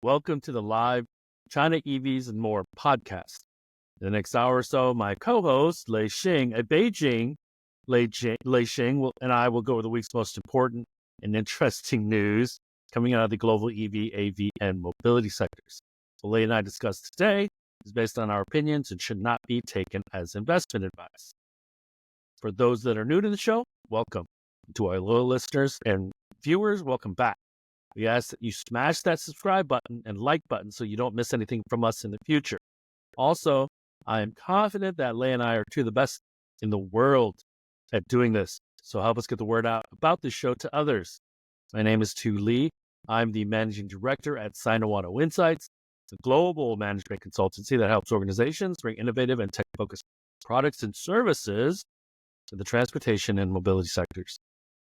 Welcome to the live China EVs and More podcast. In the next hour or so, my co-host, Lei Xing, at Beijing, Lei Xing and I will go over the week's most important and interesting news coming out of the global EV, AV, and mobility sectors. What Lei and I discussed today is based on our opinions and should not be taken as investment advice. For those that are new to the show, welcome. To our loyal listeners and viewers, welcome back. We ask that you smash that subscribe button and like button so you don't miss anything from us in the future. Also, I am confident that Lei and I are two of the best in the world at doing this. So help us get the word out about this show to others. My name is Tu Li. I'm the managing director at Auto Insights, the global management consultancy that helps organizations bring innovative and tech-focused products and services to the transportation and mobility sectors.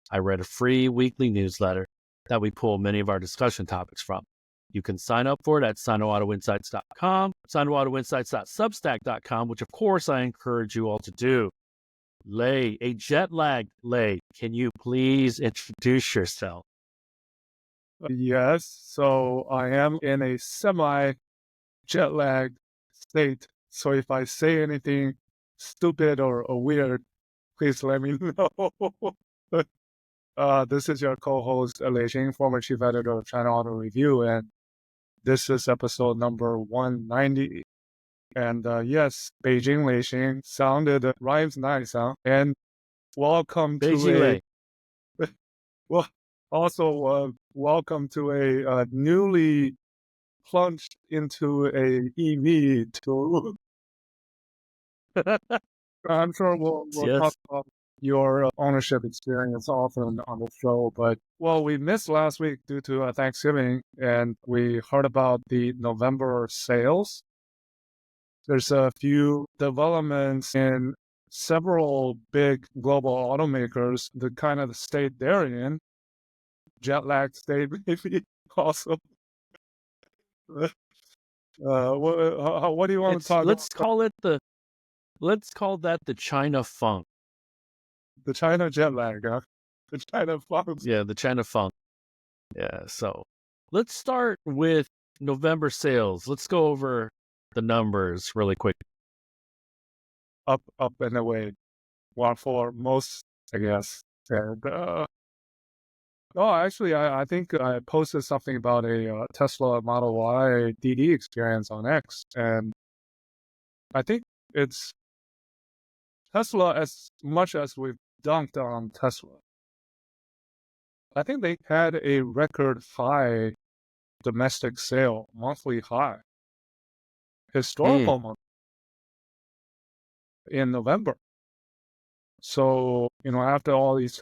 I read a free weekly newsletter that we pull many of our discussion topics from. You can sign up for it at sinoautoinsights.com, sinoautoinsights.substack.com, which of course I encourage you all to do. Lei, a jet-lagged Lei, can you please introduce yourself? Yes, so I am in a semi-jet-lagged state. So if I say anything stupid or weird, please let me know. This is your co-host, Lei Xing, former chief editor of China Auto Review, and this is episode number 190. And yes, Beijing Lei Xing rhymes nice, huh? And welcome Beijing to well, also welcome to a newly plunged into a EV tool. I'm sure we'll yes. talk about your ownership experience often on the show, but we missed last week due to Thanksgiving, and we heard about the November sales. There's a few developments in several big global automakers, the kind of the state they're in, jet lag state maybe also. What do you want to talk Let's about? Let's call that the China funk. The China jet lag, huh? The China funk. Yeah, the China funk. Yeah, so let's start with November sales. Let's go over the numbers really quick. Up and away. One for most, I guess. And actually, I think I posted something about a Tesla Model Y DD experience on X, and I think it's Tesla, as much as we've dunked on Tesla, I think they had a record high domestic sale, monthly high, historical month in November. So, after all these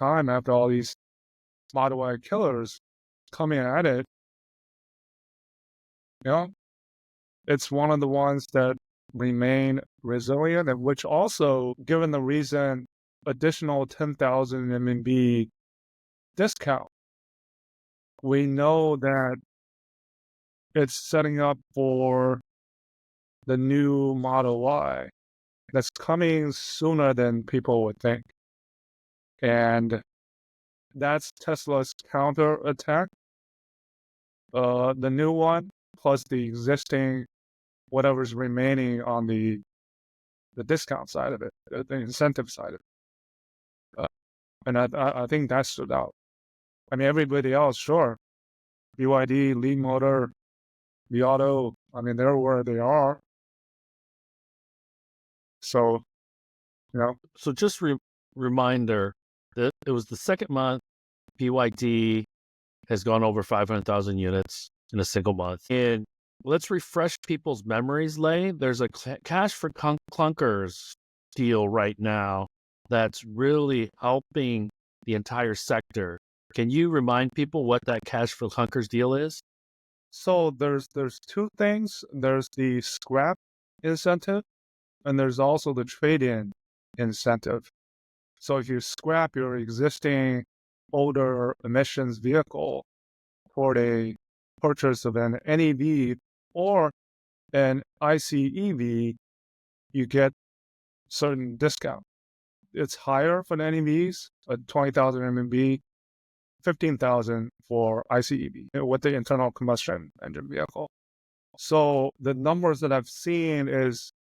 Model Y killers coming at it, it's one of the ones that remain resilient, and which also, given the recent additional 10,000 RMB discount, we know that it's setting up for the new Model Y that's coming sooner than people would think. And that's Tesla's counterattack. The new one, plus the existing, whatever's remaining on the discount side of it, the incentive side of it. And I think that stood out. I mean, everybody else, sure. BYD, Li Motor, Li Auto, they're where they are. So, So just reminder that it was the second month BYD has gone over 500,000 units in a single month. And let's refresh people's memories, Lei. There's a cash for clunkers deal right now that's really helping the entire sector. Can you remind people what that cash for clunkers deal is? So there's two things. There's the scrap incentive, and there's also the trade-in incentive. So if you scrap your existing older emissions vehicle for a purchase of an NEV or an ICEV, you get certain discount. It's higher for the NEVs at 20,000 RMB. 15,000 for ICE EV with the internal combustion engine vehicle. So the numbers that I've seen is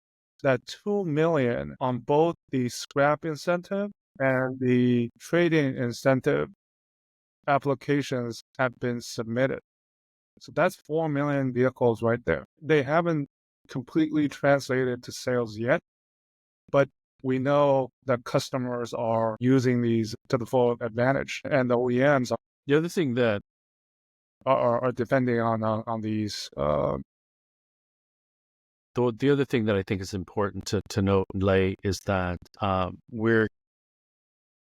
that 2 million on both the scrap incentive and the trading incentive applications have been submitted. So that's 4 million vehicles right there. They haven't completely translated to sales yet, but we know that customers are using these to the full advantage, and the OEMs The other thing that are depending on these. the other thing that I think is important to note, Lei, is that we're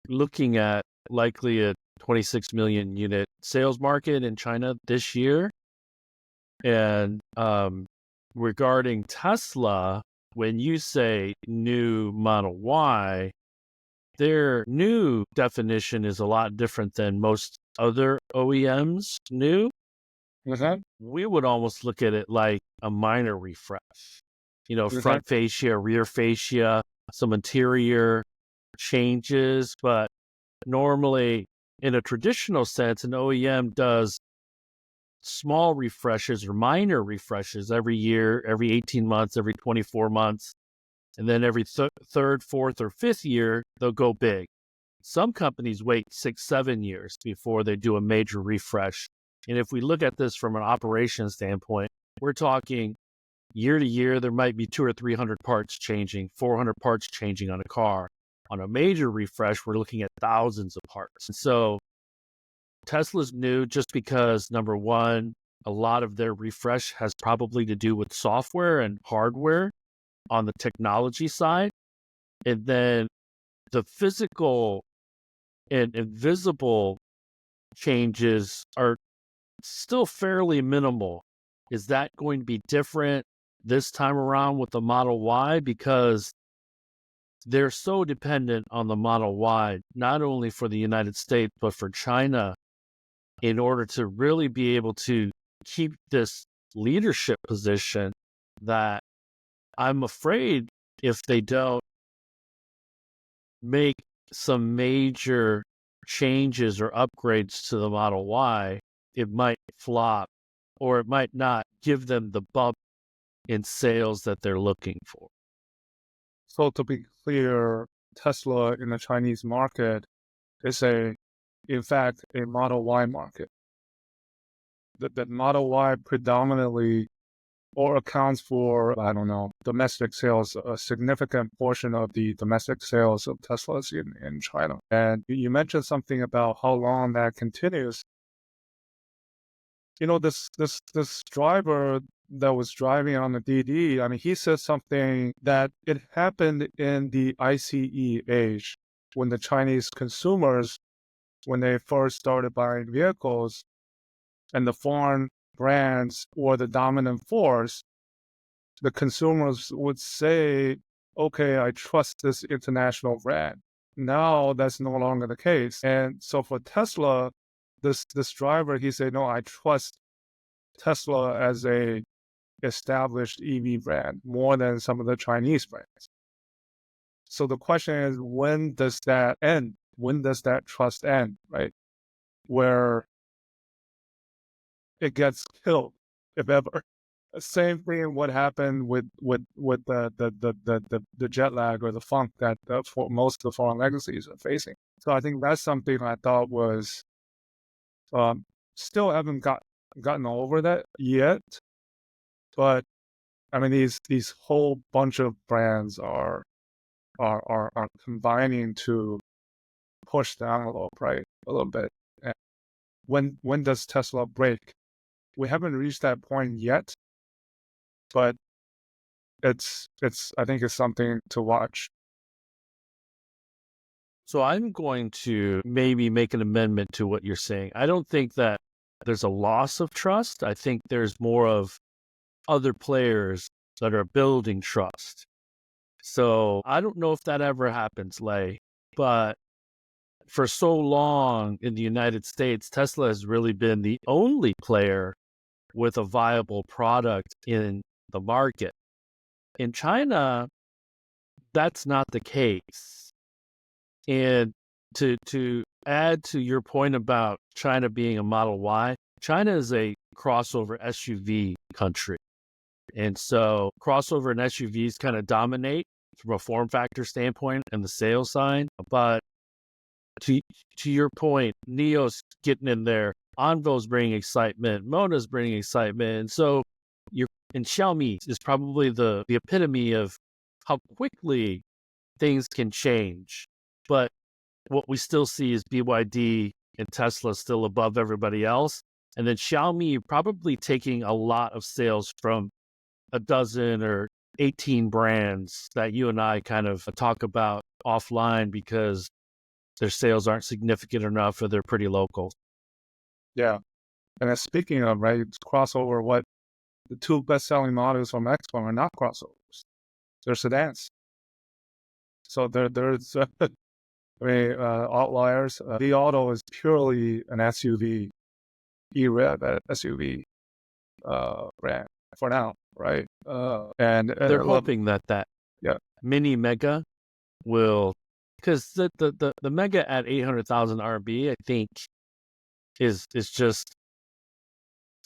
looking at likely a 26 million unit sales market in China this year. And regarding Tesla, when you say new Model Y, their new definition is a lot different than most other OEMs new. We would almost look at it like a minor refresh. Front fascia, rear fascia, some interior changes, but normally in a traditional sense, an OEM does small refreshes or minor refreshes every year, every 18 months, every 24 months. And then every third, fourth, or fifth year, they'll go big. Some companies wait 6, 7 years before they do a major refresh. And if we look at this from an operations standpoint, we're talking year to year, there might be 200 or 300 parts changing, 400 parts changing on a car. On a major refresh, we're looking at thousands of parts. And so Tesla's new just because, number one, a lot of their refresh has probably to do with software and hardware on the technology side. And then the physical and invisible changes are still fairly minimal. Is that going to be different this time around with the Model Y? Because they're so dependent on the Model Y, not only for the United States, but for China, in order to really be able to keep this leadership position, that I'm afraid if they don't make some major changes or upgrades to the Model Y, it might flop, or it might not give them the bump in sales that they're looking for. So to be clear, Tesla in the Chinese market is in fact, a Model Y market. That Model Y predominantly or accounts for, I don't know, domestic sales, a significant portion of the domestic sales of Teslas in China. And you mentioned something about how long that continues. This driver that was driving on the DD, I mean, he said something that it happened in the ICE age when the Chinese consumers, when they first started buying vehicles and the foreign brands were the dominant force, the consumers would say, okay, I trust this international brand. Now that's no longer the case. And so for Tesla, this driver, he said, no, I trust Tesla as a established EV brand more than some of the Chinese brands. So the question is, when does that end? When does that trust end, right? Where it gets killed, if ever. Same thing what happened with the jet lag or the funk that for most of the foreign legacies are facing. So I think that's something I thought was still haven't gotten over that yet. But I mean, these whole bunch of brands are combining to push the envelope, right, a little bit. And when does Tesla break? We haven't reached that point yet, but it's I think it's something to watch. So I'm going to maybe make an amendment to what you're saying. I don't think that there's a loss of trust. I think there's more of other players that are building trust. So I don't know if that ever happens, Lei, but for so long in the United States, Tesla has really been the only player with a viable product in the market. In China, that's not the case. And to add to your point about China being a Model Y, China is a crossover SUV country. And so crossover and SUVs kind of dominate from a form factor standpoint and the sales side. But to your point, NIO's getting in there. Onvo's bringing excitement. Mona's bringing excitement. And so and Xiaomi is probably the epitome of how quickly things can change. But what we still see is BYD and Tesla still above everybody else. And then Xiaomi probably taking a lot of sales from a dozen or 18 brands that you and I kind of talk about offline because their sales aren't significant enough or they're pretty local. Yeah. And then speaking of, right, crossover, what the two best-selling models from Expo are not crossovers. They're sedans. So there's, outliers. The Auto is purely an SUV, E-Rev SUV brand for now, right? And they're hoping that Mini Mega will, because the Mega at 800,000 RMB, I think, is just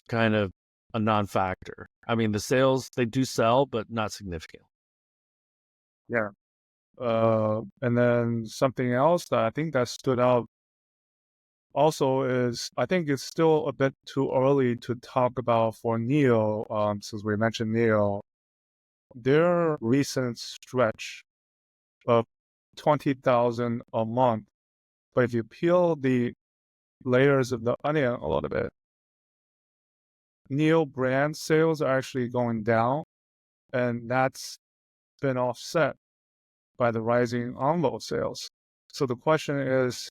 kind of a non-factor. I mean, the sales, they do sell, but not significant. Yeah. And then something else that I think that stood out also is, I think it's still a bit too early to talk about for NIO, since we mentioned NIO, their recent stretch of 20,000 a month. But if you peel the layers of the onion a little bit, NIO brand sales are actually going down, and that's been offset by the rising Onvo sales. So the question is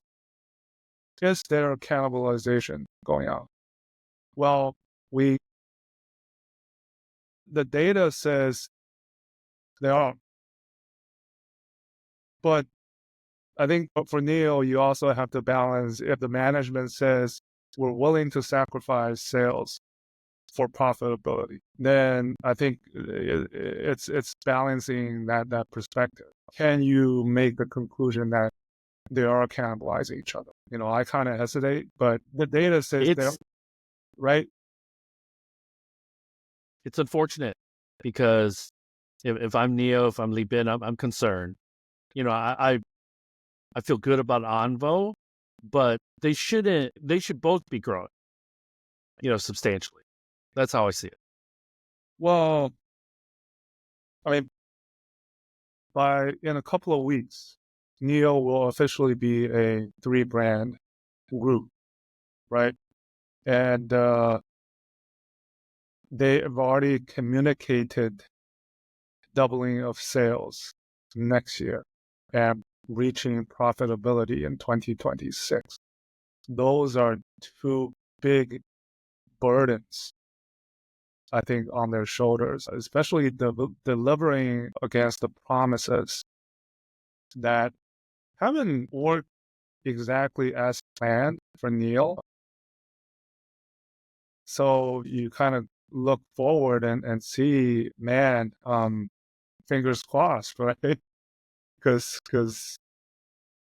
there cannibalization going on? Well, the data says there are. But I think for NIO, you also have to balance, if the management says we're willing to sacrifice sales for profitability, then I think it's balancing that perspective. Can you make the conclusion that they are cannibalizing each other? I kind of hesitate, but the data says they're right. It's unfortunate because if I'm NIO, if I'm Li Bin, I'm concerned. I feel good about Onvo, but they should both be growing, substantially. That's how I see it. Well, I mean, in a couple of weeks, NIO will officially be a 3-brand group, right? And they have already communicated doubling of sales next year and reaching profitability in 2026. Those are two big burdens, I think, on their shoulders, especially delivering against the promises that haven't worked exactly as planned for NIO. So you kind of look forward and see, man, fingers crossed, right? Because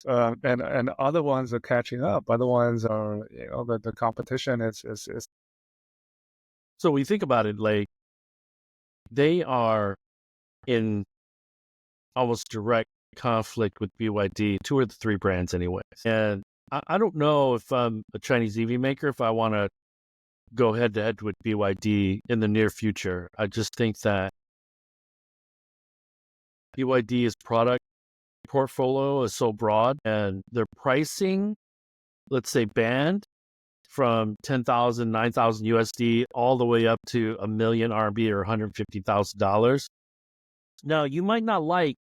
and other ones are catching up. Other ones are, the competition is. So when you think about it, like, they are in almost direct conflict with BYD, 2 or 3 brands anyway. And I don't know if I'm a Chinese EV maker, if I want to go head to head with BYD in the near future. I just think that BYD's product portfolio is so broad and their pricing, let's say, band from 10,000, 9,000 USD all the way up to a million RMB or $150,000. Now, you might not like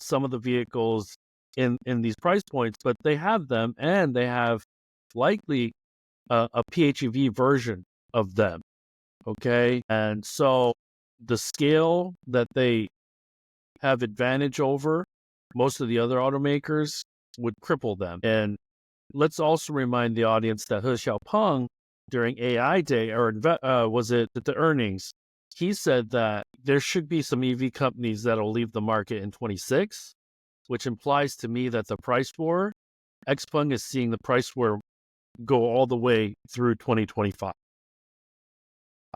some of the vehicles in these price points, but they have them, and they have likely a PHEV version of them. Okay. And so the scale that they have advantage over most of the other automakers would cripple them. And let's also remind the audience that He Xiaopeng during AI Day, or was it at the earnings, he said that there should be some EV companies that'll leave the market in 26, which implies to me that the price war Xpeng is seeing the price war go all the way through 2025,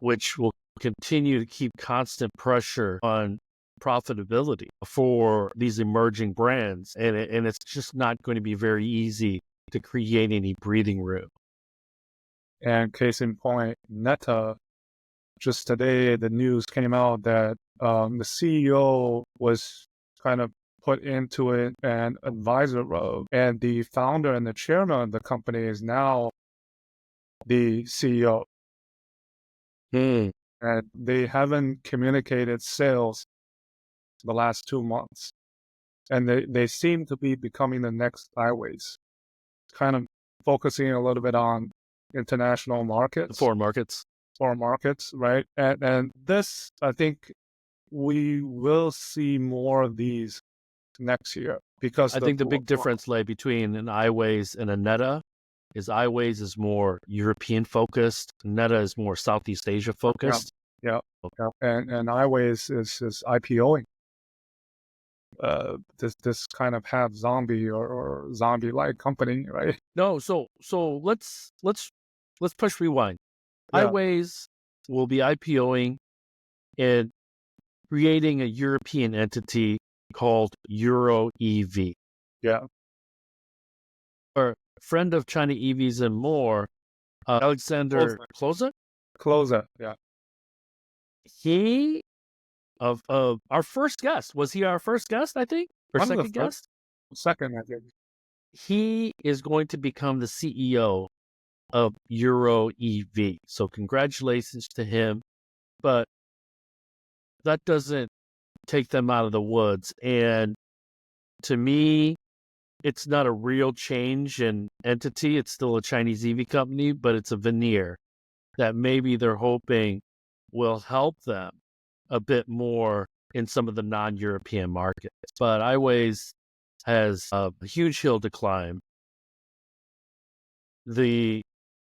which will continue to keep constant pressure on profitability for these emerging brands. And it's just not going to be very easy to create any breathing room. And case in point, Neta, just today, the news came out that the CEO was kind of put into an advisor role, and the founder and the chairman of the company is now the CEO. And they haven't communicated sales the last 2 months. And they seem to be becoming the next highways, kind of focusing a little bit on international markets. Foreign markets, right? And this, I think we will see more of these next year, because I think the big difference lay between an iWays and a Neta is iWays is more European focused, Neta is more Southeast Asia focused. Yeah. And iWays is IPOing. This kind of half zombie or zombie-like company, right? No, so let's push rewind. Yeah. iWays will be IPOing and creating a European entity called Euro EV. Yeah. Our friend of China EVs and more, Alexander Cloza. Yeah. He of our first guest. Was he our first guest, I think? Or second guest? Second, I think. He is going to become the CEO of Euro EV. So congratulations to him. But that doesn't take them out of the woods. And to me, it's not a real change in entity. It's still a Chinese EV company, but it's a veneer that maybe they're hoping will help them a bit more in some of the non-European markets. But iWays has a huge hill to climb. The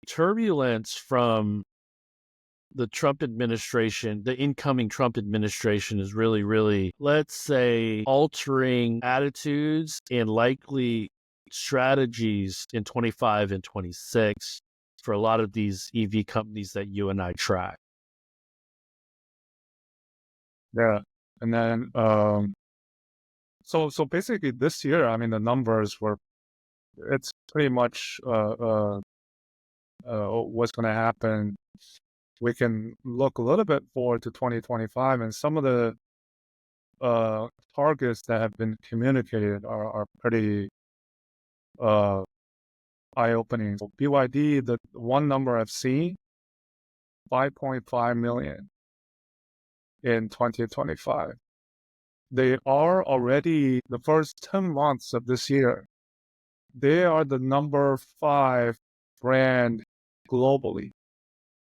turbulence from the Trump administration, the incoming Trump administration, is really, really, let's say, altering attitudes and likely strategies in 25 and 26 for a lot of these EV companies that you and I track. Yeah. And then, so basically this year, I mean, the numbers it's pretty much what's going to happen. We can look a little bit forward to 2025, and some of the targets that have been communicated are pretty eye-opening. So BYD, the one number I've seen, 5.5 million in 2025. They are already, the first 10 months of this year, they are the number 5 brand globally.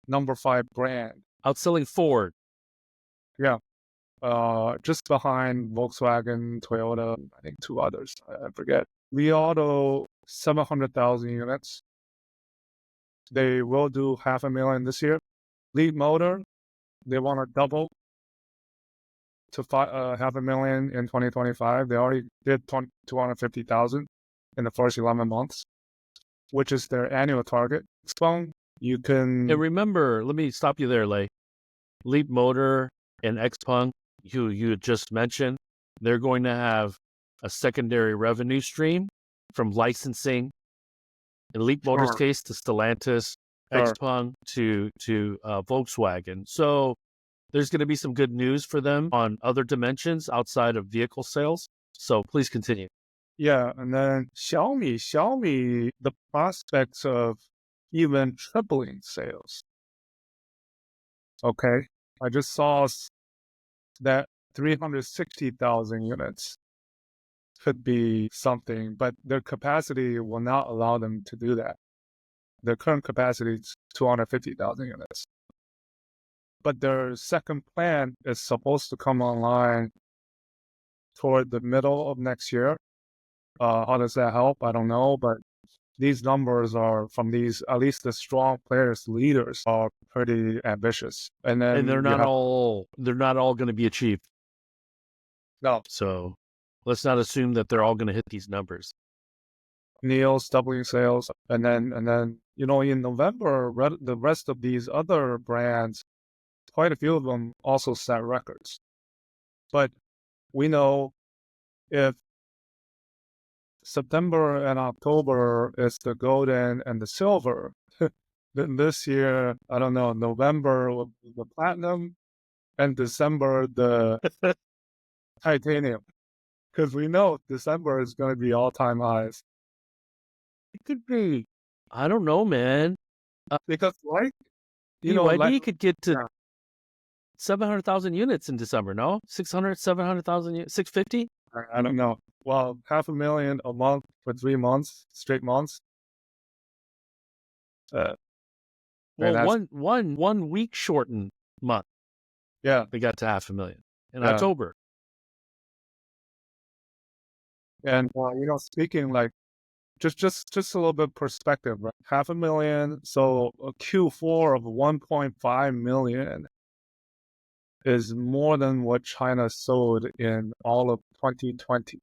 Number 5 brand. Outselling Ford. Yeah. Just behind Volkswagen, Toyota, I think 2 others. I forget. Li Auto, 700,000 units. They will do 500,000 this year. Lead Motor, they want to double to 500,000 in 2025. They already did 250,000 in the first 11 months, which is their annual target. Xpeng, you can... And remember, let me stop you there, Lei. Leap Motor and Xpeng, you just mentioned, they're going to have a secondary revenue stream from licensing, in Leap Motor's case, to Stellantis, Xpeng to Volkswagen. So there's going to be some good news for them on other dimensions outside of vehicle sales. So please continue. Yeah, and then Xiaomi, the prospects of even tripling sales. Okay, I just saw that 360,000 units could be something, but their capacity will not allow them to do that. Their current capacity is 250,000 units. But their second plant is supposed to come online toward the middle of next year. How does that help? I don't know, but these numbers are from these, at least the strong players, leaders, are pretty ambitious. And then they're not all going to be achieved. No. So let's not assume that they're all going to hit these numbers. NIO's doubling sales. And then, in November, the rest of these other brands, quite a few of them also set records. But we know if September and October is the golden and the silver, then this year, I don't know, November will be the platinum and December the titanium. Because we know December is going to be all-time highs. It could be. I don't know, man. Because BYD could get to yeah. 700,000 units in December, no? 600, 700,000, 650? I don't know. Well, 500,000 a month for 3 months, straight months. Well, one week shortened month. Yeah. They got to 500,000 in Yeah. October. And, speaking like, just a little bit perspective, right? 500,000, so a Q4 of 1.5 million is more than what China sold in all of 2020.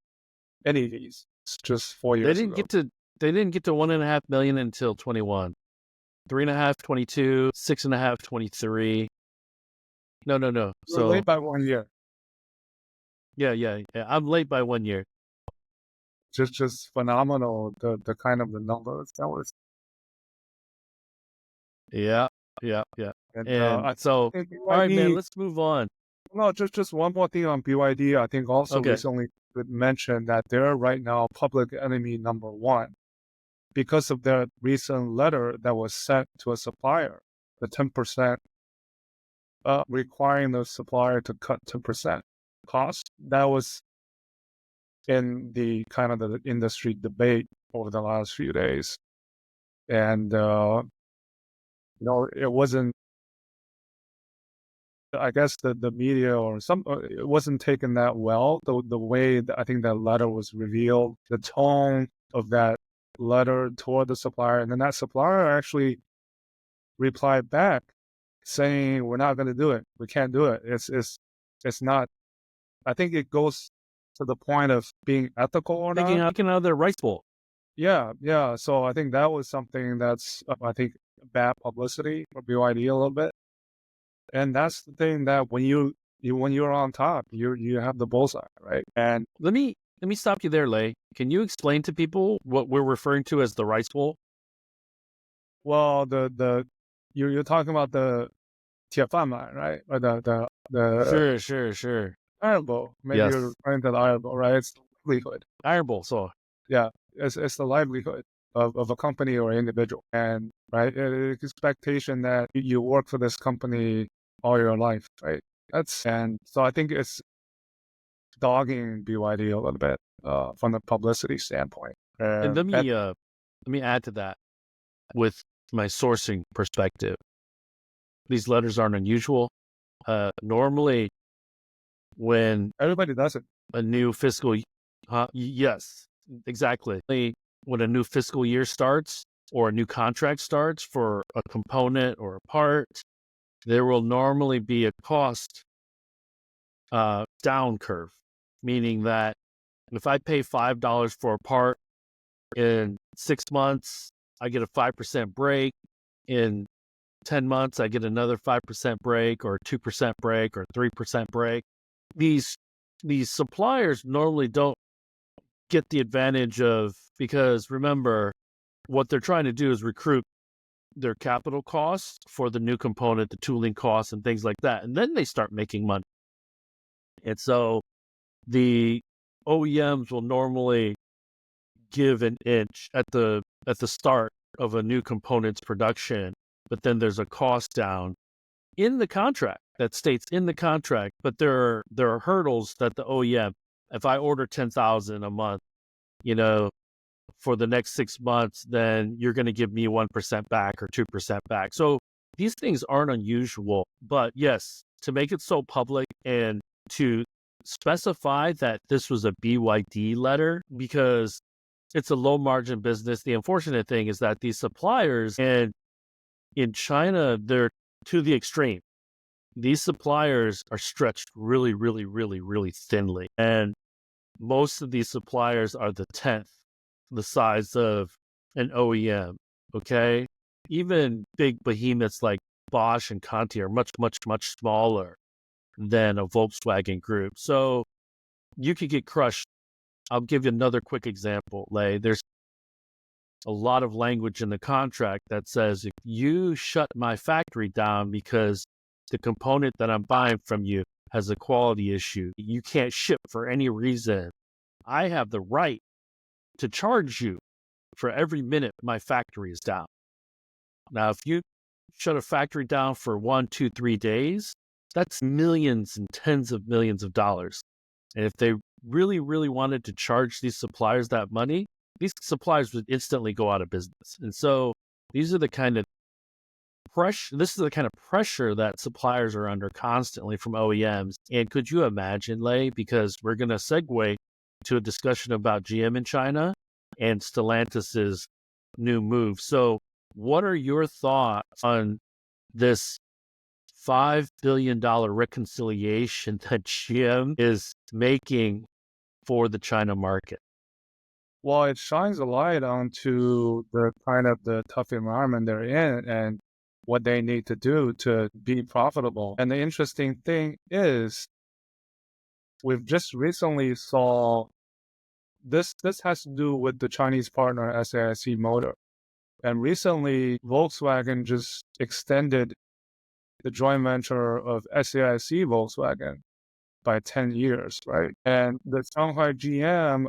NEVs, just 4 years ago. They didn't get to 1.5 million until 21. 3.5, 22, 6.5, 23. No. So late by 1 year. Yeah. I'm late by 1 year. Just phenomenal. The kind of the numbers that was. Yeah. And so, BYD, all right, man, let's move on. No, just one more thing on BYD. I think also recently mentioned that they're right now public enemy number one because of their recent letter that was sent to a supplier, the 10%, requiring the supplier to cut 10% cost. That was in the kind of the industry debate over the last few days. And, it wasn't, I guess the media or it wasn't taken that well. The way that I think that letter was revealed, the tone of that letter toward the supplier, and then that supplier actually replied back saying, "We're not going to do it. We can't do it. It's not." I think it goes to the point of being ethical or not. Taking out their rights bowl. Yeah. So I think that was something that's I think bad publicity for BYD a little bit. And that's the thing that when you're on top, you have the bullseye, right? And let me stop you there, Lei. Can you explain to people what we're referring to as the rice bowl? Well, you're talking about the 铁饭碗, right? Or the Sure. iron bowl. Maybe yes. You're referring to the iron bowl, right? It's the livelihood. Iron bowl. So yeah, it's the livelihood of a company or individual, and right, expectation that you work for this company all your life, right? And so I think it's dogging BYD a little bit from the publicity standpoint. And let me add to that with my sourcing perspective. These letters aren't unusual. Normally, when everybody does it, a new fiscal, yes, exactly. When a new fiscal year starts or a new contract starts for a component or a part, there will normally be a cost down curve, meaning that if I pay $5 for a part in 6 months, I get a 5% break. In 10 months, I get another 5% break or 2% break or 3% break. These suppliers normally don't get the advantage of, because remember, what they're trying to do is recruit their capital costs for the new component, the tooling costs and things like that. And then they start making money. And so the OEMs will normally give an inch at the start of a new component's production, but then there's a cost down in the contract that states in the contract, but there are hurdles that the OEM, if I order 10,000 a month, for the next 6 months, then you're going to give me 1% back or 2% back. So these things aren't unusual, but yes, to make it so public and to specify that this was a BYD letter, because it's a low margin business. The unfortunate thing is that these suppliers, and in China, they're to the extreme. These suppliers are stretched really, really, really, really thinly. And most of these suppliers are the 10th the size of an OEM, okay? Even big behemoths like Bosch and Conti are much, much, much smaller than a Volkswagen group. So you could get crushed. I'll give you another quick example, Lei. There's a lot of language in the contract that says if you shut my factory down because the component that I'm buying from you has a quality issue, you can't ship for any reason, I have the right to charge you for every minute my factory is down. Now, if you shut a factory down for 1, 2, 3 days, that's millions and tens of millions of dollars. And if they really, really wanted to charge these suppliers that money, these suppliers would instantly go out of business. And so these are the kind of this is the kind of pressure that suppliers are under constantly from OEMs. And could you imagine, Lei, because we're going to segue to a discussion about GM in China and Stellantis's new move. So what are your thoughts on this $5 billion reconciliation that GM is making for the China market? Well, it shines a light onto the kind of the tough environment they're in and what they need to do to be profitable. And the interesting thing is, we've just recently saw this has to do with the Chinese partner SAIC Motor. And recently, Volkswagen just extended the joint venture of SAIC Volkswagen by 10 years, right? And the Shanghai GM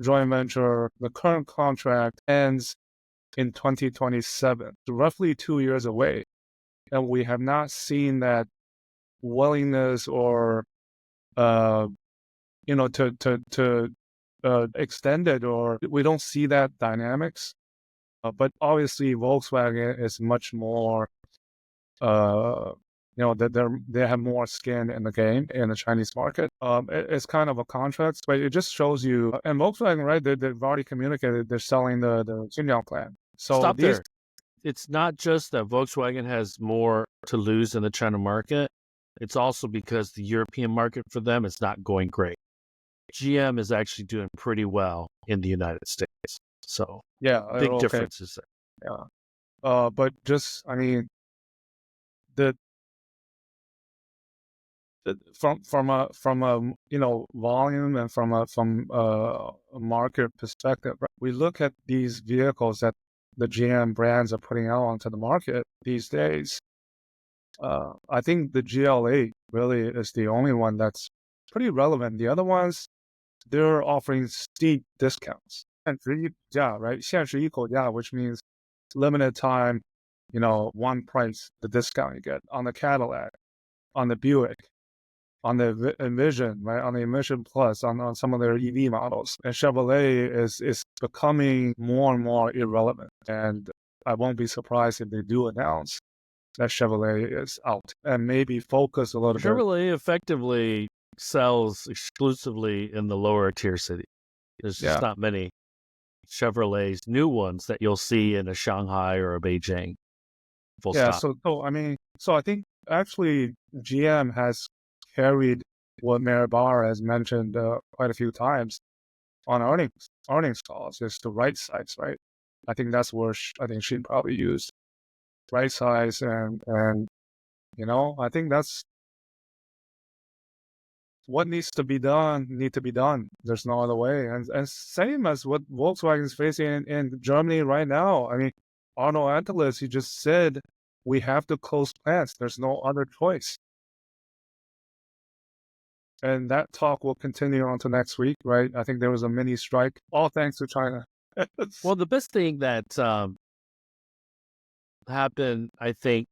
joint venture, the current contract ends in 2027, roughly 2 years away. And we have not seen that willingness or, to extend it, or we don't see that dynamics. But obviously, Volkswagen is much more, they have more skin in the game in the Chinese market. It's kind of a contrast, but it just shows you. And Volkswagen, right? They've already communicated they're selling the Xinjiang plant. So Stop there. It's not just that Volkswagen has more to lose in the China market. It's also because the European market for them is not going great. GM is actually doing pretty well in the United States. So yeah, big differences there. Yeah. But just, I mean, from a volume and from a market perspective, right? We look at these vehicles that the GM brands are putting out onto the market these days. I think the GLA really is the only one that's pretty relevant. The other ones, they're offering steep discounts. 限时一口价, right? 限时一口价, which means limited time, one price, the discount you get on the Cadillac, on the Buick, on the Envision, right? On the Envision Plus, on some of their EV models. And Chevrolet is becoming more and more irrelevant. And I won't be surprised if they do announce that Chevrolet is out and maybe focus a little bit. Chevrolet effectively sells exclusively in the lower tier city. There's just not many Chevrolets, new ones, that you'll see in a Shanghai or a Beijing. Full stop. So I think actually GM has carried what Mary Barr has mentioned quite a few times on earnings calls, is the right size, right? I think that's where I think she probably used right size, and I think that's what needs to be done. There's no other way. And same as what Volkswagen is facing in Germany right now. I mean, Arno Antelis, he just said we have to close plants. There's no other choice. And that talk will continue on to next week, right? I think there was a mini strike, all thanks to China. Well, the best thing that happened, I think,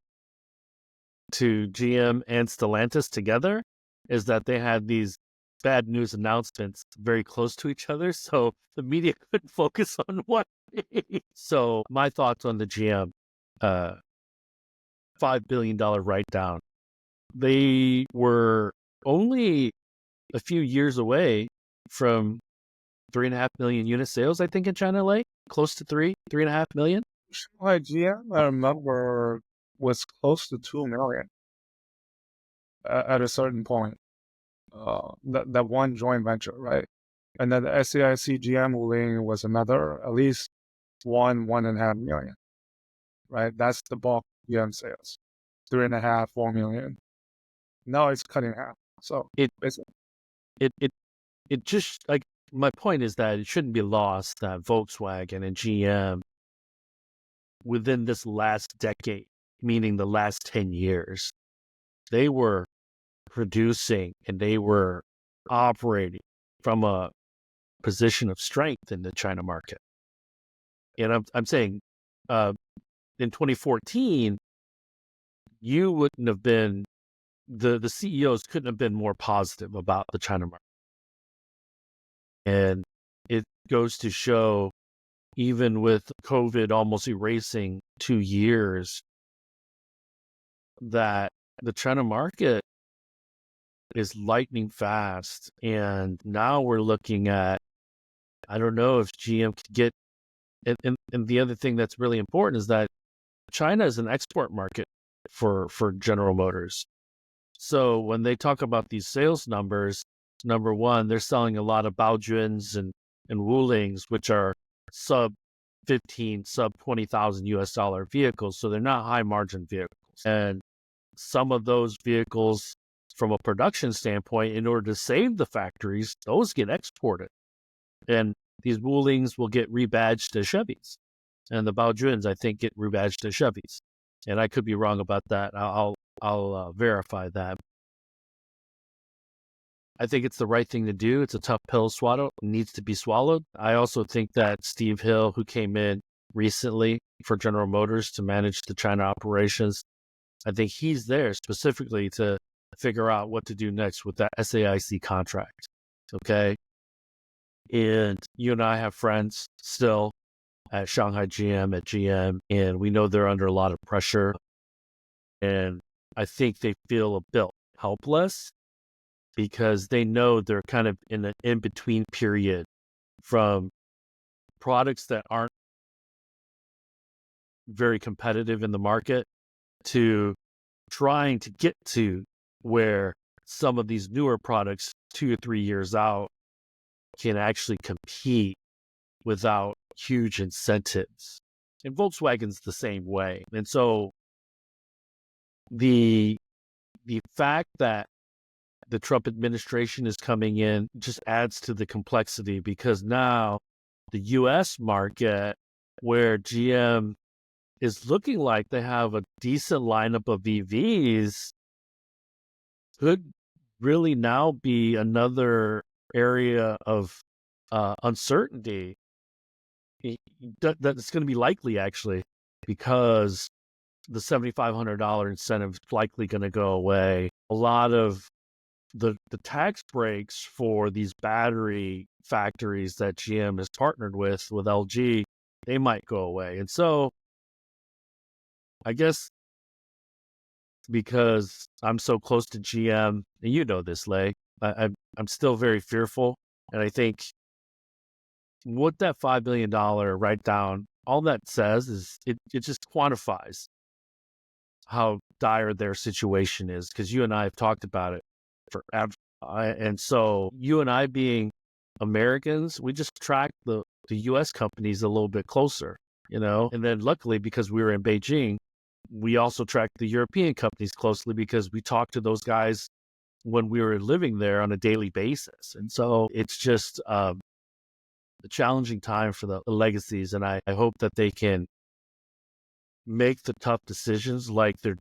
to GM and Stellantis together is that they had these bad news announcements very close to each other, so the media couldn't focus on one. So my thoughts on the GM $5 billion write-down. They were only a few years away from 3.5 million unit sales, I think, in China, Lei. Close to 3.5 million. Shanghai GM, I remember, was close to 2 million at a certain point. That one joint venture, right? And then the SAIC GM ruling was another, at least 1.5 million, right? That's the bulk GM sales, 3.5, 4 million. Now it's cut in half. So It it's it it it just like my point is that it shouldn't be lost that Volkswagen and GM within this last decade, meaning the last 10 years, they were producing and they were operating from a position of strength in the China market. And I'm saying in 2014, you wouldn't have been, the CEOs couldn't have been more positive about the China market. And it goes to show, even with COVID almost erasing 2 years, that the China market is lightning fast. And now we're looking at, I don't know if GM could get, and the other thing that's really important is that China is an export market for General Motors. So when they talk about these sales numbers, number one, they're selling a lot of Baojuns and Wulings, which are sub 20,000 US dollar vehicles. So they're not high margin vehicles. And some of those vehicles, from a production standpoint, in order to save the factories, those get exported. And these Wulings will get rebadged to Chevys. And the Baojuns, I think, get rebadged to Chevys. And I could be wrong about that. I'll verify that. I think it's the right thing to do. It's a tough pill to swallow. It needs to be swallowed. I also think that Steve Hill, who came in recently for General Motors to manage the China operations, I think he's there specifically to figure out what to do next with that SAIC contract. Okay. And you and I have friends still at Shanghai GM, at GM, and we know they're under a lot of pressure. And I think they feel a bit helpless because they know they're kind of in an in-between period from products that aren't very competitive in the market to trying to get to where some of these newer products 2 or 3 years out can actually compete without huge incentives. And Volkswagen's the same way. And so the fact that the Trump administration is coming in just adds to the complexity, because now the US market, where GM is looking like they have a decent lineup of EVs, could really now be another area of uncertainty. That's going to be likely, actually, because the $7,500 incentive is likely going to go away. A lot of the tax breaks for these battery factories that GM has partnered with LG, they might go away. And so I guess because I'm so close to GM, and you know this, Lei, I'm still very fearful. And I think what that $5 billion write down, all that says is it just quantifies how dire their situation is, because you and I have talked about it forever. And so you and I, being Americans, we just track the US companies a little bit closer, and then luckily, because we were in Beijing, we also track the European companies closely because we talked to those guys when we were living there on a daily basis. And so it's just a challenging time for the legacies. And I hope that they can make the tough decisions like they're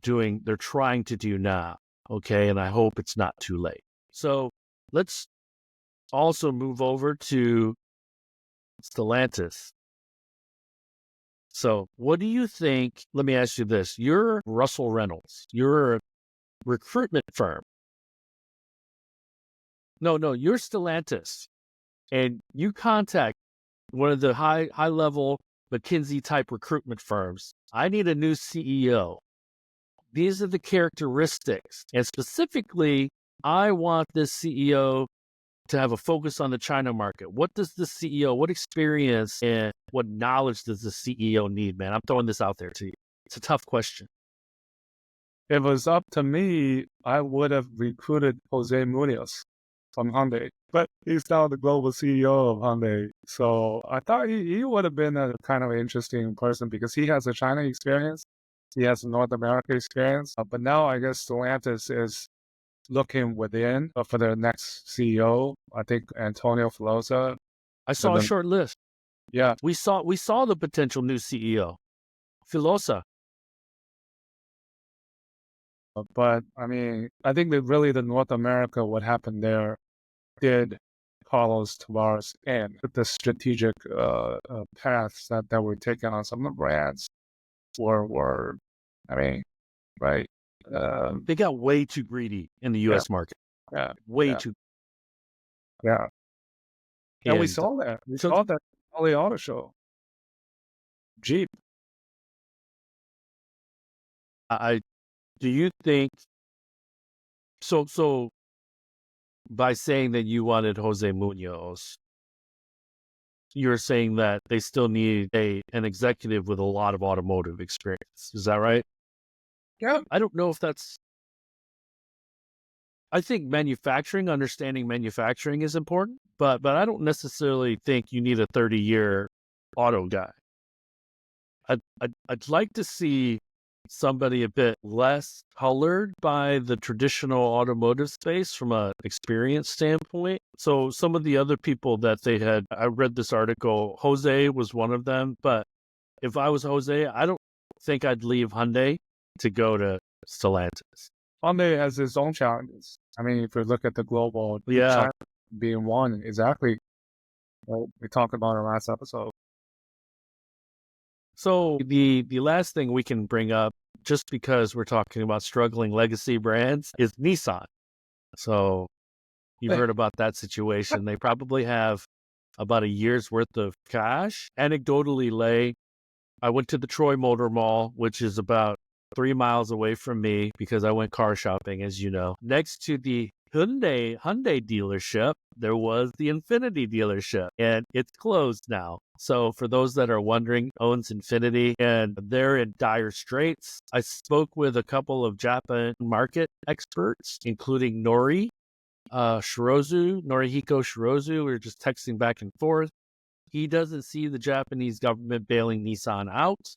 trying to do now. Okay. And I hope it's not too late. So let's also move over to Stellantis. So what do you think? Let me ask you this. You're Russell Reynolds. You're a recruitment firm. No, you're Stellantis. And you contact one of the high level McKinsey type recruitment firms. I need a new CEO. These are the characteristics. And specifically, I want this CEO to have a focus on the China market. What does the CEO, what experience and what knowledge does the CEO need, man? I'm throwing this out there to you. It's a tough question. If it was up to me, I would have recruited Jose Munoz from Hyundai. But he's now the global CEO of Hyundai. So I thought he would have been a kind of interesting person because he has a China experience. He has a North America experience. But now I guess Stellantis is looking within for their next CEO. I think Antonio Filosa. I saw a short list. Yeah. We saw the potential new CEO, Filosa. But I mean, I think that really the North America, what happened there did Carlos Tavares and the strategic paths that were taken on some of the brands were, I mean, right? They got way too greedy in the U.S. market. Yeah. Way too. Yeah. And we saw that. We saw that at the auto show. Jeep. Do you think so by saying that you wanted Jose Munoz, you're saying that they still need an executive with a lot of automotive experience. Is that right? Yeah. I don't know if that's... I think understanding manufacturing is important, but I don't necessarily think you need a 30-year auto guy. I'd like to see somebody a bit less colored by the traditional automotive space from an experience standpoint. So some of the other people that they had, I read this article, Jose was one of them, but if I was Jose, I don't think I'd leave Hyundai to go to Stellantis. Hyundai has its own challenges. I mean, if you look at the global, China being one, exactly what we talked about in our last episode. So the last thing we can bring up, just because we're talking about struggling legacy brands, is Nissan. So you've heard about that situation. They probably have about a year's worth of cash. Anecdotally, Lei, I went to the Troy Motor Mall, which is about 3 miles away from me because I went car shopping, as you know. Next to the Hyundai dealership, there was the Infiniti dealership, and it's closed now. So for those that are wondering, owns Infiniti, and they're in dire straits. I spoke with a couple of Japan market experts, including Norihiko Shirozu. We were just texting back and forth. He doesn't see the Japanese government bailing Nissan out.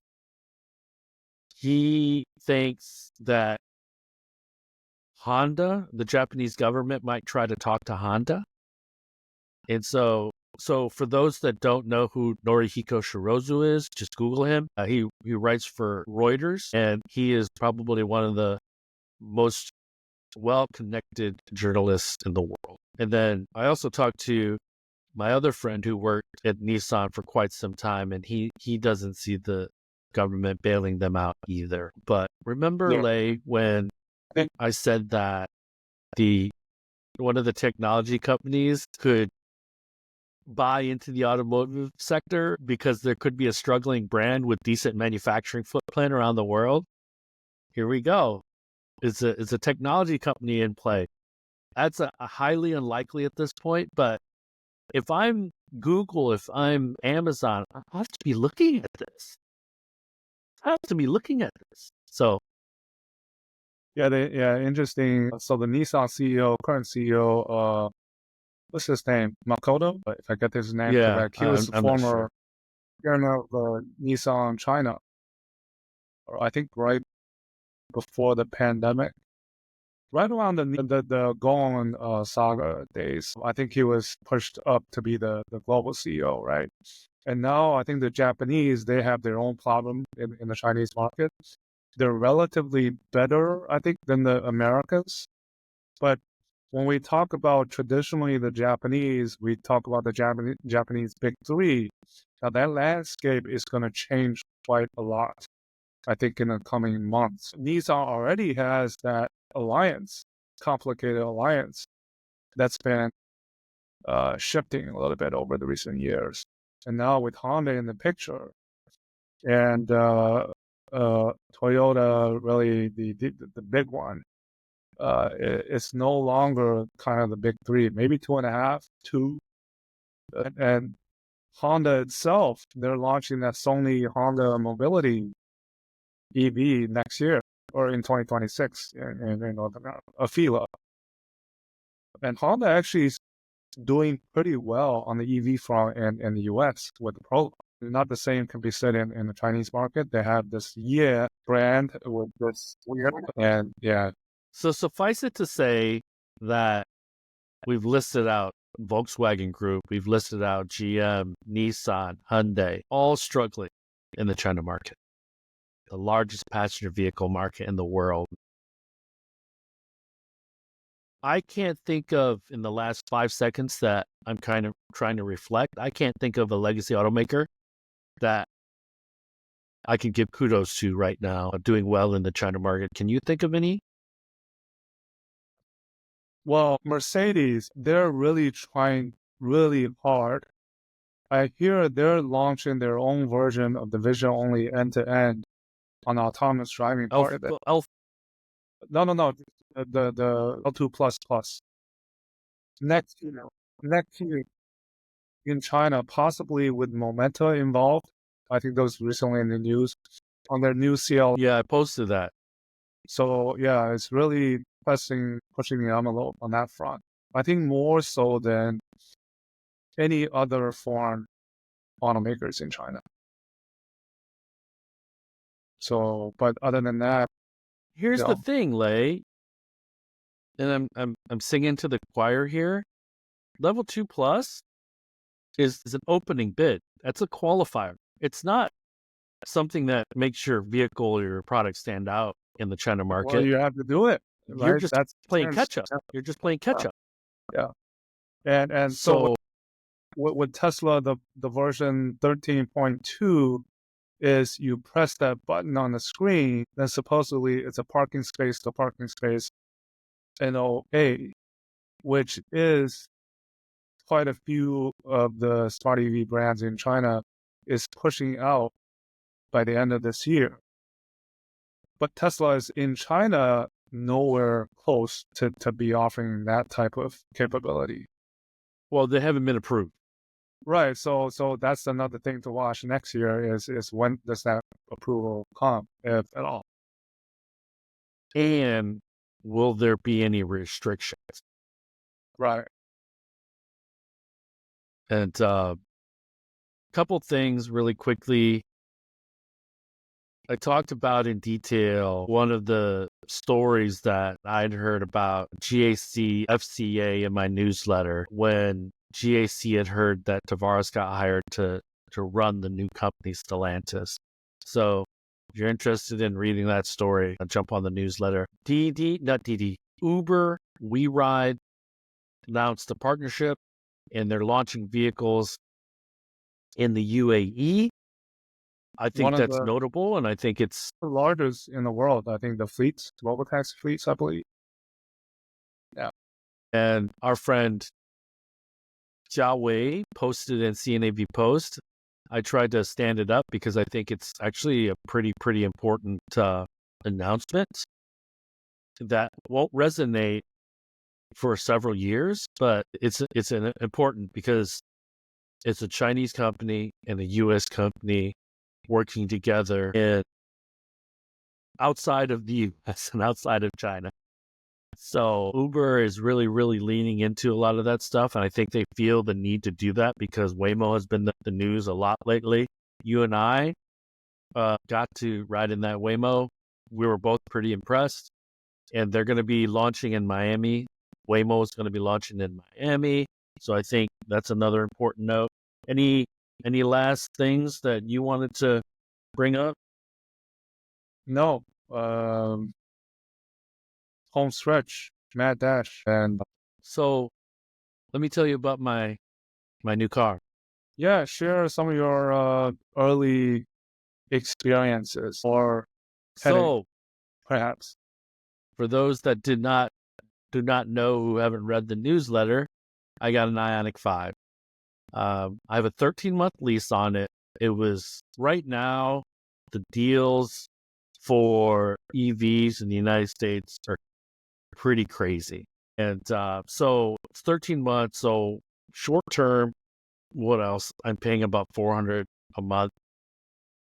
He thinks that Honda, the Japanese government, might try to talk to Honda. And so for those that don't know who Norihiko Shirozu is, just Google him. He writes for Reuters, and he is probably one of the most well-connected journalists in the world. And then I also talked to my other friend who worked at Nissan for quite some time, and he doesn't see the government bailing them out either. But remember, Lei, when I said that one of the technology companies could buy into the automotive sector because there could be a struggling brand with decent manufacturing footprint around the world? Here we go. It's a technology company in play. That's a highly unlikely at this point, but if I'm Google, if I'm Amazon, I have to be looking at this. So, interesting. So the Nissan CEO, current CEO, what's his name? Makoto, if I get his name correct. He was the former chairman of Nissan China, or I think right before the pandemic. Right around the Gong saga days, I think he was pushed up to be the global CEO, right? And now I think the Japanese, they have their own problem in the Chinese market. They're relatively better, I think, than the Americans. But when we talk about traditionally the Japanese, we talk about the Japanese big three. Now that landscape is going to change quite a lot, I think, in the coming months. Nissan already has that complicated alliance that's been shifting a little bit over the recent years. And now with Honda in the picture and Toyota, really the big one, it's no longer kind of the big three, maybe 2.5. And Honda itself, they're launching that Sony Honda Mobility EV next year, or in 2026 in North America, a Fila. And Honda actually doing pretty well on the EV front in the US with the program. Not the same can be said in the Chinese market. They have this Ye brand with this weird, and yeah. So suffice it to say that we've listed out Volkswagen Group, we've listed out GM, Nissan, Hyundai, all struggling in the China market, the largest passenger vehicle market in the world. I can't think of, in the last 5 seconds that I'm kind of trying to reflect, I can't think of a legacy automaker that I can give kudos to right now, doing well in the China market. Can you think of any? Well, Mercedes, they're really trying really hard. I hear they're launching their own version of the vision only end-to-end on the autonomous driving part of it. No, the L2 plus plus. Next year in China, possibly with Momenta involved. I think those recently in the news on their new CL. Yeah, I posted that. So yeah, it's really pushing the envelope on that front. I think more so than any other foreign automakers in China. So, but other than that, here's the thing, Lei, and I'm singing to the choir here. Level 2 plus is an opening bid. That's a qualifier. It's not something that makes your vehicle or your product stand out in the China market. Well, you have to do it. Right? You're just playing catch up. You're just playing catch up. Yeah. And so with Tesla, the version 13.2 is you press that button on the screen, then supposedly it's a parking space to parking space NOA, which is quite a few of the smart EV brands in China is pushing out by the end of this year. But Tesla is in China nowhere close to be offering that type of capability. Well, they haven't been approved. Right. So that's another thing to watch next year is when does that approval come, if at all? And will there be any restrictions? Right. And couple things really quickly. I talked about in detail one of the stories that I'd heard about GAC FCA in my newsletter when GAC had heard that Tavares got hired to run the new company Stellantis. So if you're interested in reading that story, jump on the newsletter. Uber, WeRide announced a partnership and they're launching vehicles in the UAE. I think that's notable, and I think it's the largest in the world. I think the fleets, global taxi fleets, I believe. Yeah. And our friend Jia Wei posted in CNAV Post. I tried to stand it up because I think it's actually a pretty important announcement that won't resonate for several years, but it's an important because it's a Chinese company and a U.S. company working together in outside of the U.S. and outside of China. So Uber is really leaning into a lot of that stuff. And I think they feel the need to do that because Waymo has been the news a lot lately. You and I got to ride in that Waymo. We were both pretty impressed. And they're going to be launching in Miami. Waymo is going to be launching in Miami. So I think that's another important note. Any last things that you wanted to bring up? No. Home stretch, mad dash. And so let me tell you about my new car. Yeah, share some of your early experiences or so perhaps. For those that do not know who haven't read the newsletter, I got an Ioniq 5. I have a 13-month lease on it. It was right now, the deals for EVs in the United States are pretty crazy. And so it's 13 months. So short term, what else? I'm paying about $400 a month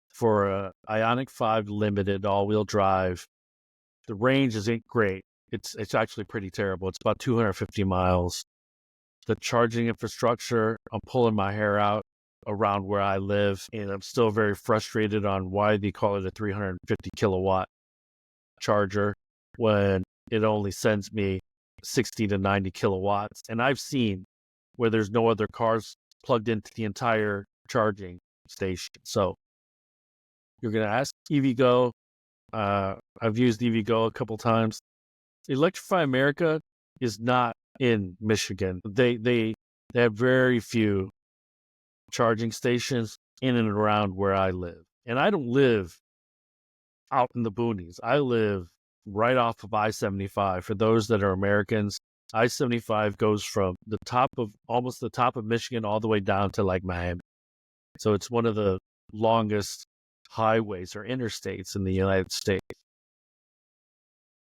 for a Ioniq 5 Limited all-wheel drive. The range isn't great. It's actually pretty terrible. It's about 250 miles. the charging infrastructure. I'm pulling my hair out around where I live, and I'm still very frustrated on why they call it a 350 kilowatt charger when it only sends me 60 to 90 kilowatts. And I've seen where there's no other cars plugged into the entire charging station. So you're going to ask EVgo. I've used EVgo a couple times. Electrify America is not in Michigan. They have very few charging stations in and around where I live. And I don't live out in the boonies. I live right off of I-75. For those that are Americans, I-75 goes from almost the top of Michigan all the way down to like Miami. So it's one of the longest highways or interstates in the United States.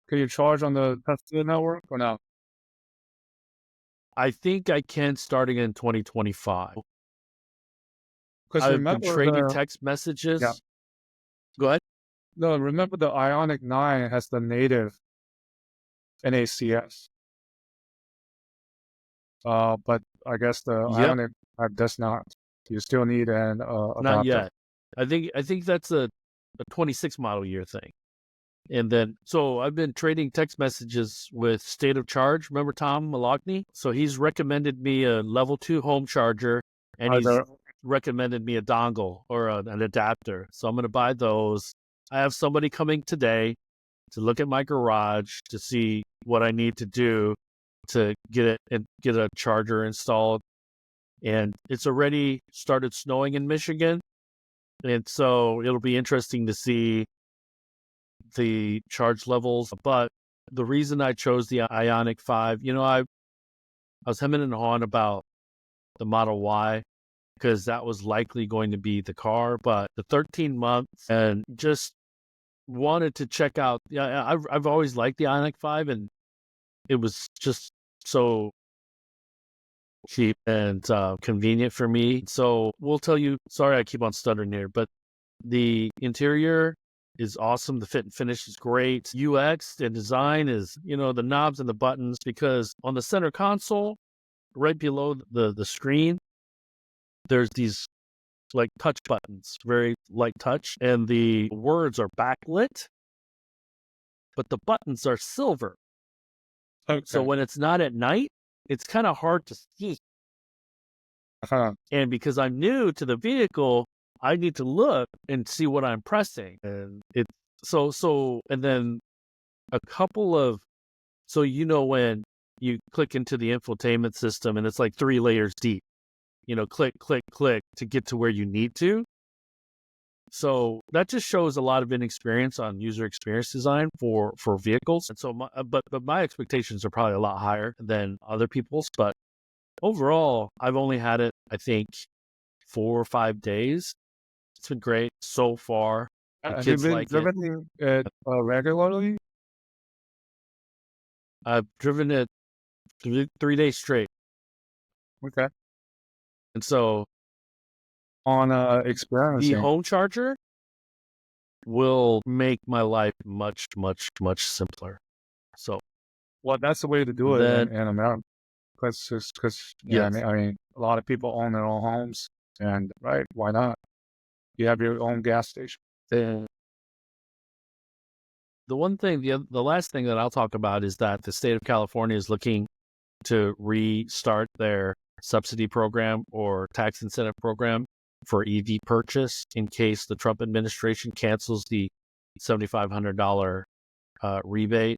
Can you charge on the Tesla network or no? I think I can starting in 2025. Because I've been remember trading text messages. Yeah. Go ahead. No, remember the Ioniq 9 has the native NACS. But I guess the Ioniq does not. You still need an adapter. Not yet. I think that's a 26 model year thing. And then, so I've been trading text messages with State of Charge. Remember Tom Malogny? So he's recommended me a level 2 home charger, and he's recommended me a dongle or an adapter. So I'm going to buy those. I have somebody coming today to look at my garage to see what I need to do to get a charger installed. And it's already started snowing in Michigan. And so it'll be interesting to see the charge levels. But the reason I chose the Ioniq 5, I was hemming and hawing about the Model Y because that was likely going to be the car. But the 13 months and just wanted to check out. Yeah, I've always liked the Ioniq 5, and it was just so cheap and convenient for me. So we'll tell you, sorry I keep on stuttering here, but the interior is awesome. The fit and finish is great. UX and design is, the knobs and the buttons, because on the center console, right below the screen, there's these like touch buttons, very light touch, and the words are backlit, but the buttons are silver. Okay. So when it's not at night, it's kind of hard to see. And because I'm new to the vehicle, I need to look and see what I'm pressing. And it's and then a couple of, when you click into the infotainment system and it's like 3 layers deep, click, click, click to get to where you need to. So that just shows a lot of inexperience on user experience design for vehicles. And so, but my expectations are probably a lot higher than other people's. But overall, I've only had it, I think, 4 or 5 days. It's been great so far. Have you been driving it regularly? I've driven it 3 days straight. Okay. And so on experiencing, the home charger will make my life much, much, much simpler. So, well, that's the way to do it in America. Because I mean, a lot of people own their own homes, and right, why not? You have your own gas station. The one thing, the last thing that I'll talk about is that the state of California is looking to restart their subsidy program or tax incentive program for EV purchase in case the Trump administration cancels the $7,500 rebate.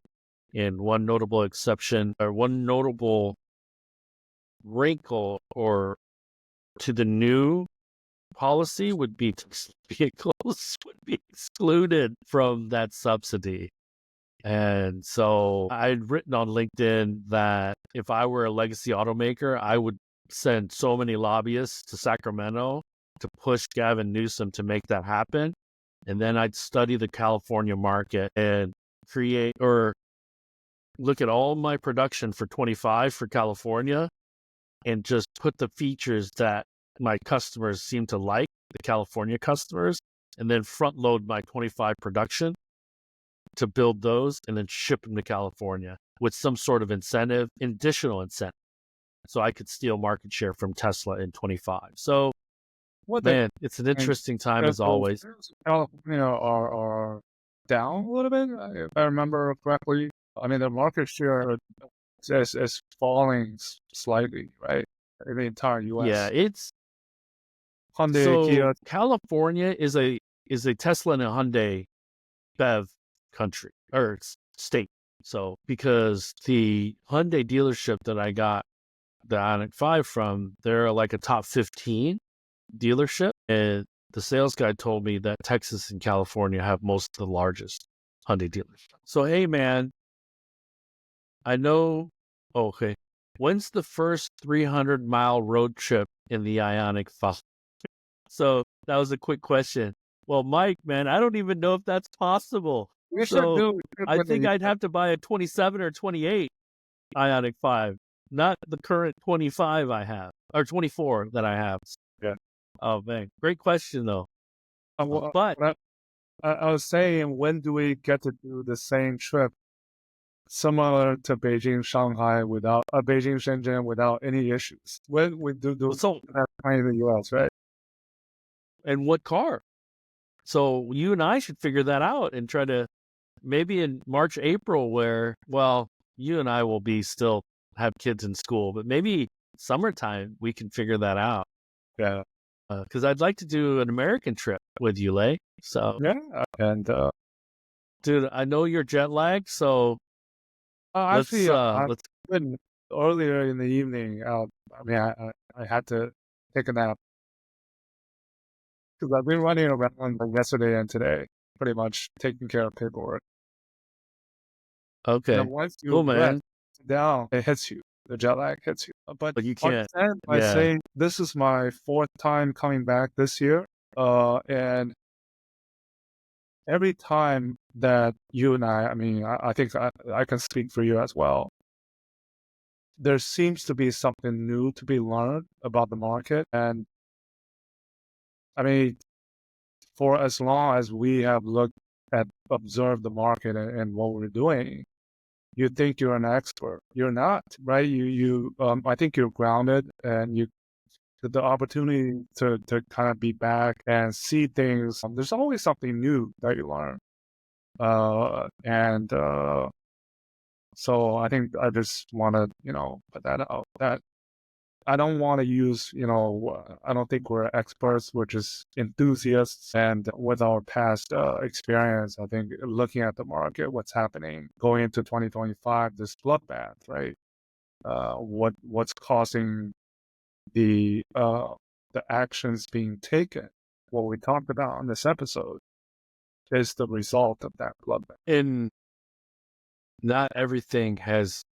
And one notable exception, or one notable wrinkle or to the new policy would be vehicles would be excluded from that subsidy. And so I'd written on LinkedIn that if I were a legacy automaker, I would send so many lobbyists to Sacramento to push Gavin Newsom to make that happen. And then I'd study the California market and create or look at all my production for 25 for California and just put the features that my customers seem to like, the California customers, and then front load my 25 production to build those and then ship them to California with some sort of incentive, additional incentive. so I could steal market share from Tesla in 25. So, What man, it's an interesting time as always. California are down a little bit, if I remember correctly. I mean, the market share is falling slightly, right? In the entire U.S. Yeah, it's Hyundai, so Kia. California is a Tesla and a Hyundai BEV country or state. So because the Hyundai dealership that I got the Ioniq 5 from, they're like a top 15 dealership, and the sales guy told me that Texas and California have most of the largest Hyundai dealerships. So hey man, I know. Okay, when's the first 300-mile road trip in the Ioniq 5? So that was a quick question. Well, Mike, man, I don't even know if that's possible. We should So do. I think I'd have to buy a 27 or 28 Ioniq 5, not the current 25 I have, or 24 that I have. Yeah. Oh, man. Great question, though. Well, But I was saying, when do we get to do the same trip, similar to Beijing, Shanghai, without Beijing, Shenzhen, without any issues? When we do so, in the U.S., right? and what car? So you and I should figure that out and try to maybe in March, April, where, well, you and I will be still have kids in school, but maybe summertime we can figure that out. Yeah. Because I'd like to do an American trip with you, Lei. So Yeah. And dude, I know you're jet lagged, so actually, let's. been earlier in the evening. I mean, I had to take a nap because I've been running around like yesterday and today, pretty much taking care of paperwork. Okay, Once you cool, rest man. down, it hits you. The jet lag hits you. But you can't. I say this is my fourth time coming back this year. And every time that you and I mean, I think I can speak for you as well. There seems to be something new to be learned about the market. And I mean, for as long as we have observed the market and what we're doing, you think you're an expert. You're not, right? I think you're grounded, and the opportunity to kind of be back and see things. There's always something new that you learn. So I think I just want to, put that out, that I don't want to use, I don't think we're experts. We're just enthusiasts. And with our past experience, I think looking at the market, what's happening going into 2025, this bloodbath, right? What's causing the actions being taken, what we talked about on this episode, is the result of that bloodbath. And not everything has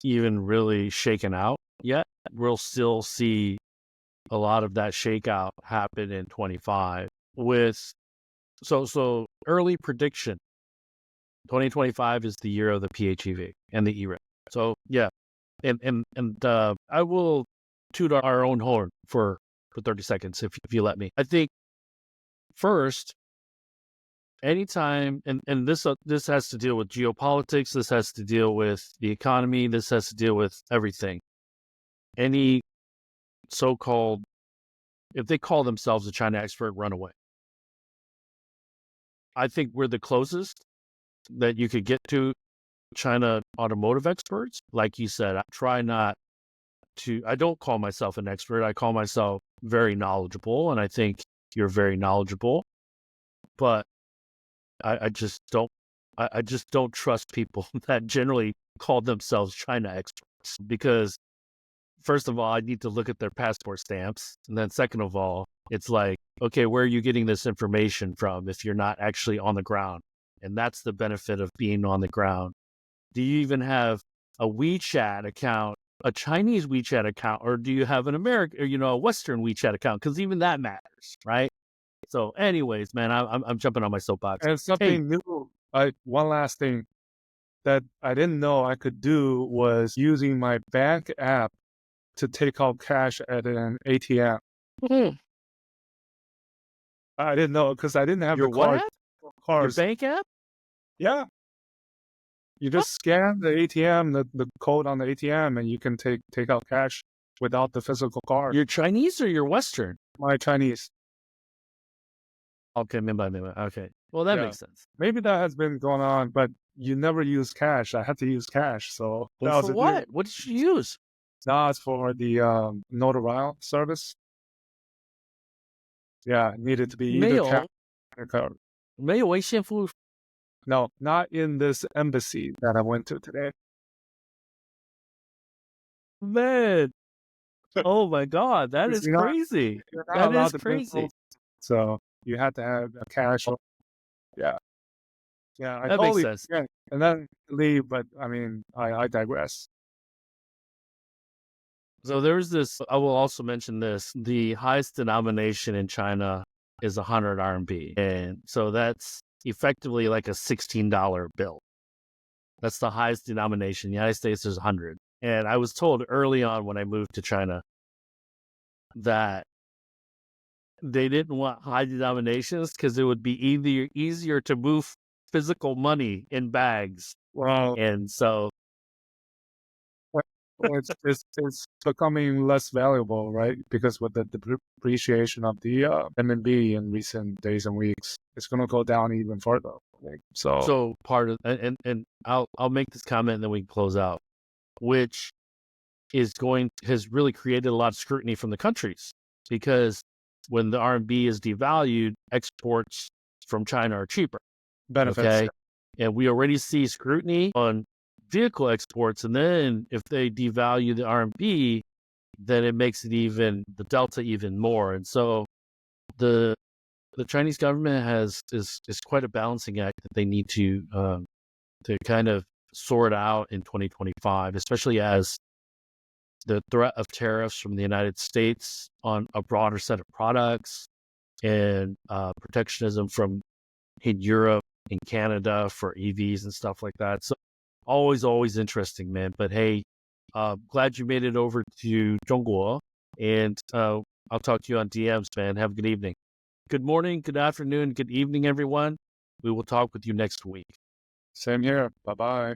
even really shaken out yet. We'll still see a lot of that shakeout happen in 25 with so early prediction. 2025 is the year of the PHEV and the E-RIP. So yeah, and I will toot our own horn for 30 seconds if you let me. I think first, anytime, and this has to deal with geopolitics, this has to deal with the economy, this has to deal with everything. Any so-called, if they call themselves a China expert, run away. I think we're the closest that you could get to China automotive experts. Like you said, I don't call myself an expert. I call myself very knowledgeable, and I think you're very knowledgeable. But I just don't trust people that generally call themselves China experts, because first of all, I need to look at their passport stamps. And then second of all, it's like, okay, where are you getting this information from if you're not actually on the ground? And that's the benefit of being on the ground. Do you even have a WeChat account, a Chinese WeChat account, or do you have an American, or, a Western WeChat account? Because even that matters, right? So anyways, man, I'm jumping on my soapbox. And something new, one last thing that I didn't know I could do was using my bank app to take out cash at an ATM. Mm-hmm. I didn't know because I didn't have Your the card. what app? Your Cards. bank app? Yeah. You just scan the ATM, the code on the ATM, and you can take out cash without the physical card. You're Chinese or you're Western? My Chinese. Okay, okay. Well, that makes sense. Maybe that has been going on, but you never use cash. I had to use cash, so that Well, was for a what? What did you use? Now it's for the notarial service. Yeah, it needed to be either cash or card. 没有微信付 No, not in this embassy that I went to today. Man. Oh my God, that is crazy. That is crazy. So you had to have a cash. Yeah. Yeah, I That totally makes sense. forget. And then leave, but I mean, I digress. So there's this, I will also mention this, the highest denomination in China is 100 RMB. And so that's effectively like a $16 bill. That's the highest denomination. In the United States is 100. And I was told early on when I moved to China that they didn't want high denominations because it would be easier to move physical money in bags. Wow. And so it's becoming less valuable, right? Because with the depreciation of the RMB in recent days and weeks, it's going to go down even further. So part of and I'll make this comment and then we can close out, which has really created a lot of scrutiny from the countries because when the RMB is devalued, exports from China are cheaper. Benefits. Okay, and we already see scrutiny on vehicle exports, and then if they devalue the RMB, then it makes it the delta even more. And so the Chinese government is quite a balancing act that they need to kind of sort out in 2025, especially as the threat of tariffs from the United States on a broader set of products and protectionism from in Europe and Canada for EVs and stuff like that. So always interesting, man. But hey, glad you made it over to Zhongguo, and I'll talk to you on DMs, man. Have a good evening. Good morning, good afternoon, good evening, everyone. We will talk with you next week. Same here. Bye-bye.